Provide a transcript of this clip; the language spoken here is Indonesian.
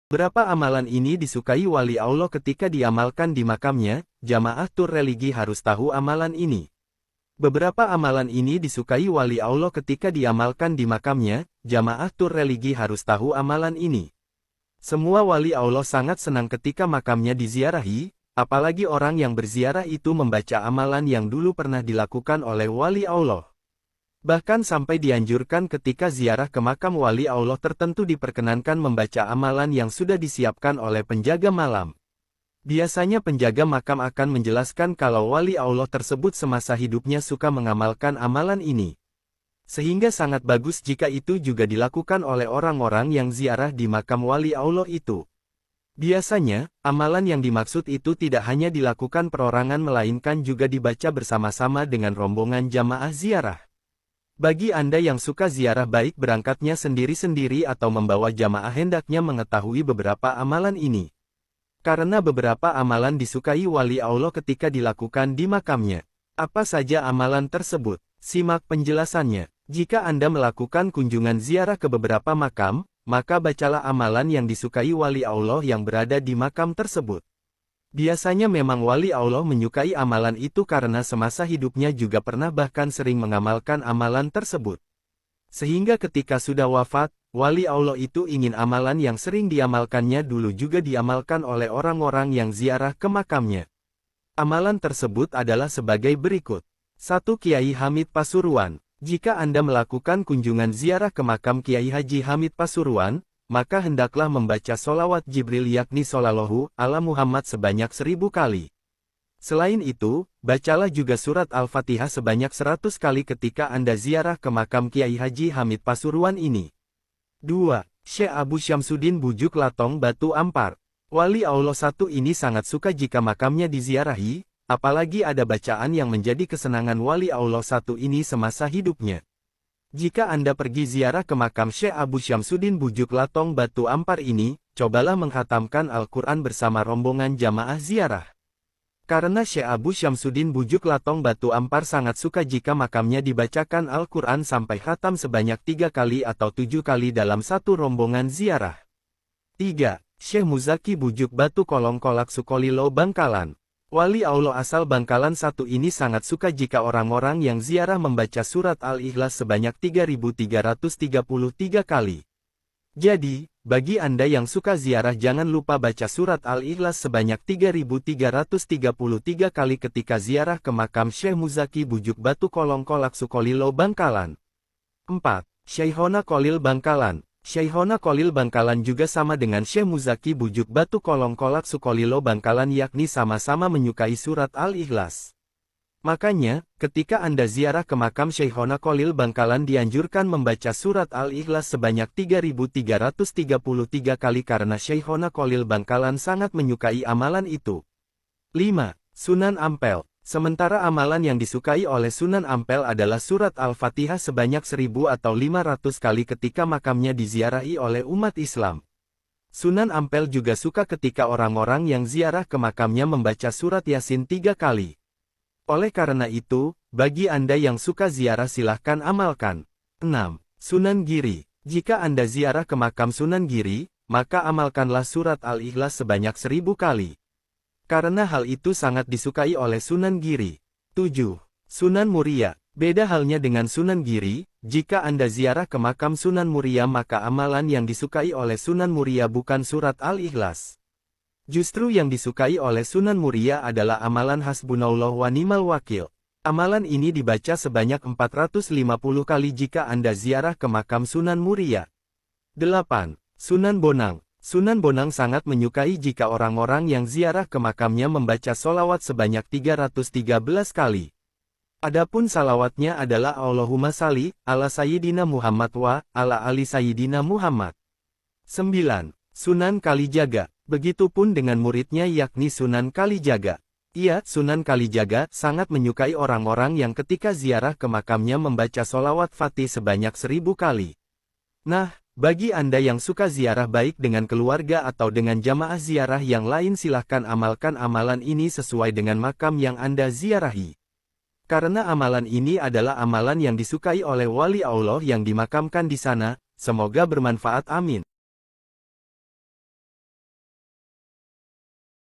Berapa amalan ini disukai wali Allah ketika diamalkan di makamnya? Jamaah tur religi harus tahu amalan ini. Beberapa amalan ini disukai wali Allah ketika diamalkan di makamnya, jamaah tur religi harus tahu amalan ini. Semua wali Allah sangat senang ketika makamnya diziarahi, apalagi orang yang berziarah itu membaca amalan yang dulu pernah dilakukan oleh wali Allah. Bahkan sampai dianjurkan ketika ziarah ke makam wali Allah tertentu diperkenankan membaca amalan yang sudah disiapkan oleh penjaga malam. Biasanya penjaga makam akan menjelaskan kalau wali Allah tersebut semasa hidupnya suka mengamalkan amalan ini. Sehingga sangat bagus jika itu juga dilakukan oleh orang-orang yang ziarah di makam wali Allah itu. Biasanya, amalan yang dimaksud itu tidak hanya dilakukan perorangan melainkan juga dibaca bersama-sama dengan rombongan jamaah ziarah. Bagi Anda yang suka ziarah baik berangkatnya sendiri-sendiri atau membawa jamaah hendaknya mengetahui beberapa amalan ini. Karena beberapa amalan disukai wali Allah ketika dilakukan di makamnya. Apa saja amalan tersebut? Simak penjelasannya. Jika Anda melakukan kunjungan ziarah ke beberapa makam, maka bacalah amalan yang disukai wali Allah yang berada di makam tersebut. Biasanya memang wali Allah menyukai amalan itu karena semasa hidupnya juga pernah bahkan sering mengamalkan amalan tersebut. Sehingga ketika sudah wafat, wali Allah itu ingin amalan yang sering diamalkannya dulu juga diamalkan oleh orang-orang yang ziarah ke makamnya. Amalan tersebut adalah sebagai berikut. 1. Kiai Hamid Pasuruan. Jika Anda melakukan kunjungan ziarah ke makam Kiai Haji Hamid Pasuruan, maka hendaklah membaca sholawat Jibril yakni Shallallahu ala Muhammad sebanyak 1000 kali. Selain itu, bacalah juga surat Al-Fatihah sebanyak 100 kali ketika Anda ziarah ke makam Kiai Haji Hamid Pasuruan ini. 2. Syekh Abu Syamsuddin Bujuk Latong Batu Ampar. Wali Allah satu ini sangat suka jika makamnya diziarahi, apalagi ada bacaan yang menjadi kesenangan wali Allah satu ini semasa hidupnya. Jika Anda pergi ziarah ke makam Syekh Abu Syamsuddin Bujuk Latong Batu Ampar ini, cobalah menghatamkan Al-Quran bersama rombongan jamaah ziarah. Karena Syekh Abu Syamsuddin Bujuk Latong Batu Ampar sangat suka jika makamnya dibacakan Al-Quran sampai khatam sebanyak 3 kali atau 7 kali dalam satu rombongan ziarah. 3. Syekh Muzaki Bujuk Batu Kolong Kolak Sukolilo Bangkalan. Wali Allah asal Bangkalan satu ini sangat suka jika orang-orang yang ziarah membaca surat Al-Ikhlas sebanyak 3333 kali. Jadi, bagi Anda yang suka ziarah jangan lupa baca surat Al-Ikhlas sebanyak 3333 kali ketika ziarah ke makam Syekh Muzaki Bujuk Batu Kolong Kolak Sukolilo Bangkalan. 4. Syekhona Kolil Bangkalan. Syekhona Kolil Bangkalan juga sama dengan Syekh Muzaki Bujuk Batu Kolong Kolak Sukolilo Bangkalan yakni sama-sama menyukai surat Al-Ikhlas. Makanya, ketika Anda ziarah ke makam Syekhona Kolil Bangkalan dianjurkan membaca surat Al-Ikhlas sebanyak 3333 kali karena Syekhona Kolil Bangkalan sangat menyukai amalan itu. 5. Sunan Ampel. Sementara amalan yang disukai oleh Sunan Ampel adalah surat Al-Fatihah sebanyak 1000 atau 500 kali ketika makamnya diziarahi oleh umat Islam. Sunan Ampel juga suka ketika orang-orang yang ziarah ke makamnya membaca surat Yasin 3 kali. Oleh karena itu, bagi Anda yang suka ziarah silahkan amalkan. 6. Sunan Giri. Jika Anda ziarah ke makam Sunan Giri, maka amalkanlah surat Al-Ikhlas sebanyak 1000 kali. Karena hal itu sangat disukai oleh Sunan Giri. 7. Sunan Muria. Beda halnya dengan Sunan Giri, jika Anda ziarah ke makam Sunan Muria maka amalan yang disukai oleh Sunan Muria bukan surat Al-Ikhlas. Justru yang disukai oleh Sunan Muria adalah amalan Hasbunallah wa ni'mal wakil. Amalan ini dibaca sebanyak 450 kali jika Anda ziarah ke makam Sunan Muria. 8. Sunan Bonang. Sunan Bonang sangat menyukai jika orang-orang yang ziarah ke makamnya membaca sholawat sebanyak 313 kali. Adapun salawatnya adalah Allahumma salli ala Sayyidina Muhammad wa ala ali Sayyidina Muhammad. 9. Sunan Kalijaga. Begitupun dengan muridnya yakni Sunan Kalijaga. Ia, Sunan Kalijaga, sangat menyukai orang-orang yang ketika ziarah ke makamnya membaca sholawat Fatih sebanyak 1000 kali. Nah, bagi Anda yang suka ziarah baik dengan keluarga atau dengan jamaah ziarah yang lain silahkan amalkan amalan ini sesuai dengan makam yang Anda ziarahi. Karena amalan ini adalah amalan yang disukai oleh wali Allah yang dimakamkan di sana, semoga bermanfaat amin.